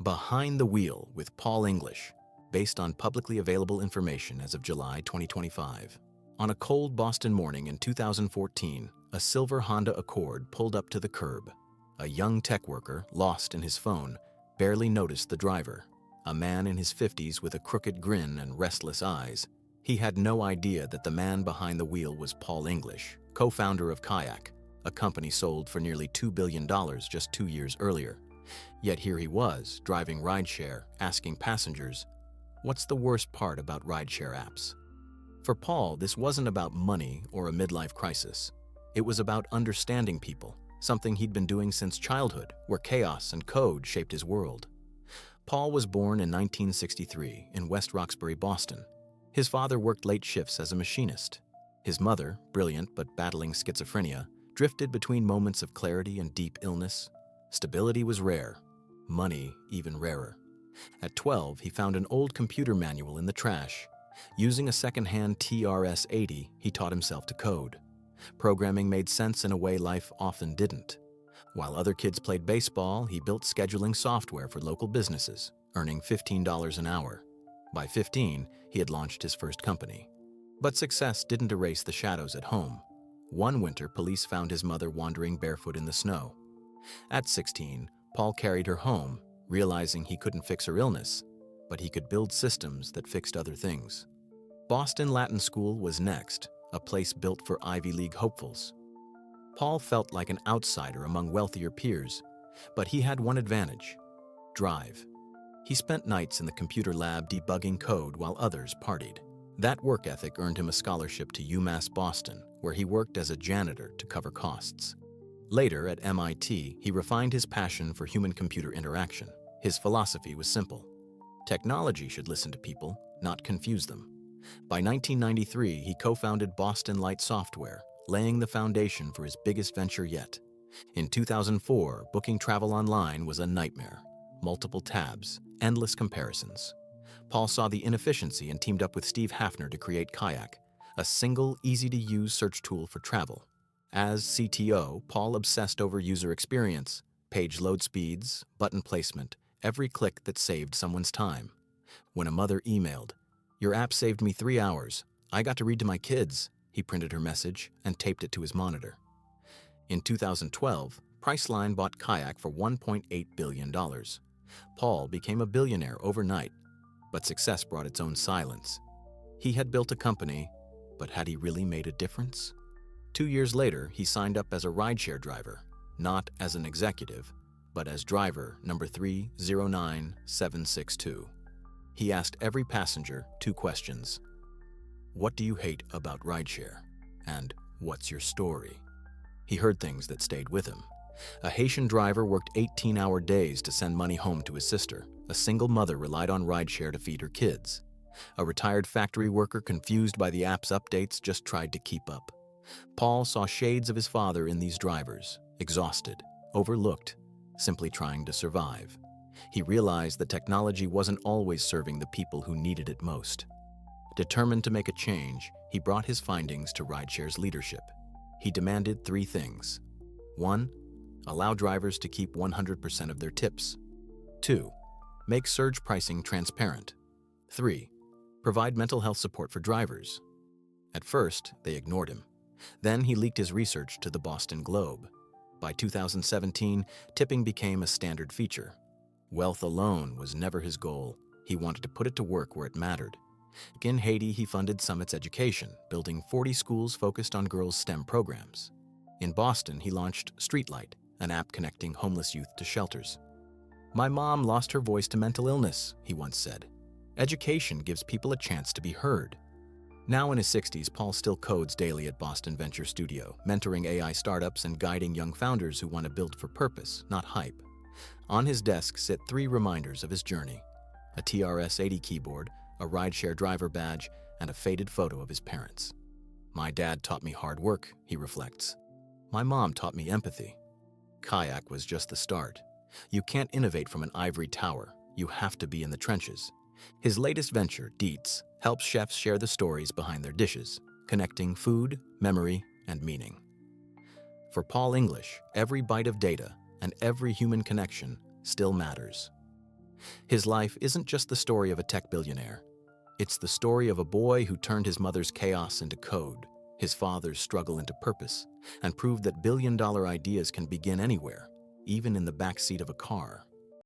Behind the Wheel with Paul English, based on publicly available information as of July 2025. On a cold Boston morning in 2014, a silver Honda Accord pulled up to the curb. A young tech worker, lost in his phone, barely noticed the driver. A man in his 50s with a crooked grin and restless eyes. He had no idea that the man behind the wheel was Paul English, co-founder of Kayak, a company sold for nearly $2 billion just 2 years earlier. Yet here he was, driving Rideshare, asking passengers, "What's the worst part about Rideshare apps?" For Paul, this wasn't about money or a midlife crisis. It was about understanding people, something he'd been doing since childhood, where chaos and code shaped his world. Paul was born in 1963 in West Roxbury, Boston. His father worked late shifts as a machinist. His mother, brilliant but battling schizophrenia, drifted between moments of clarity and deep illness. Stability was rare, money even rarer. At 12, he found an old computer manual in the trash. Using a second-hand TRS-80, he taught himself to code. Programming made sense in a way life often didn't. While other kids played baseball, he built scheduling software for local businesses, earning $15 an hour. By 15, he had launched his first company. But success didn't erase the shadows at home. One winter, police found his mother wandering barefoot in the snow. At 16, Paul carried her home, realizing he couldn't fix her illness, but he could build systems that fixed other things. Boston Latin School was next, a place built for Ivy League hopefuls. Paul felt like an outsider among wealthier peers, but he had one advantage: drive. He spent nights in the computer lab debugging code while others partied. That work ethic earned him a scholarship to UMass Boston, where he worked as a janitor to cover costs. Later, at MIT, he refined his passion for human-computer interaction. His philosophy was simple: technology should listen to people, not confuse them. By 1993, he co-founded Boston Light Software, laying the foundation for his biggest venture yet. In 2004, booking travel online was a nightmare. Multiple tabs, endless comparisons. Paul saw the inefficiency and teamed up with Steve Hafner to create Kayak, a single, easy-to-use search tool for travel. As CTO, Paul obsessed over user experience, page load speeds, button placement, every click that saved someone's time. When a mother emailed, "Your app saved me 3 hours. I got to read to my kids," he printed her message and taped it to his monitor. In 2012, Priceline bought Kayak for $1.8 billion. Paul became a billionaire overnight, but success brought its own silence. He had built a company, but had he really made a difference? 2 years later, he signed up as a rideshare driver, not as an executive, but as driver number 309762. He asked every passenger 2 questions. "What do you hate about rideshare?" And "What's your story?" He heard things that stayed with him. A Haitian driver worked 18-hour days to send money home to his sister. A single mother relied on rideshare to feed her kids. A retired factory worker, confused by the app's updates, just tried to keep up. Paul saw shades of his father in these drivers, exhausted, overlooked, simply trying to survive. He realized that technology wasn't always serving the people who needed it most. Determined to make a change, he brought his findings to Rideshare's leadership. He demanded 3 things. 1. Allow drivers to keep 100% of their tips. 2. Make surge pricing transparent. 3. Provide mental health support for drivers. At first, they ignored him. Then he leaked his research to the Boston Globe. By 2017, tipping became a standard feature. Wealth alone was never his goal. He wanted to put it to work where it mattered. In Haiti, he funded Summit's education, building 40 schools focused on girls' STEM programs. In Boston, he launched Streetlight, an app connecting homeless youth to shelters. "My mom lost her voice to mental illness," he once said. "Education gives people a chance to be heard." Now in his 60s, Paul still codes daily at Boston Venture Studio, mentoring AI startups and guiding young founders who want to build for purpose, not hype. On his desk sit 3 reminders of his journey: a TRS-80 keyboard, a rideshare driver badge, and a faded photo of his parents. "My dad taught me hard work," he reflects. "My mom taught me empathy." Kayak was just the start. You can't innovate from an ivory tower. You have to be in the trenches. His latest venture, Dietz, helps chefs share the stories behind their dishes, connecting food, memory, and meaning. For Paul English, every byte of data and every human connection still matters. His life isn't just the story of a tech billionaire. It's the story of a boy who turned his mother's chaos into code, his father's struggle into purpose, and proved that billion-dollar ideas can begin anywhere, even in the backseat of a car.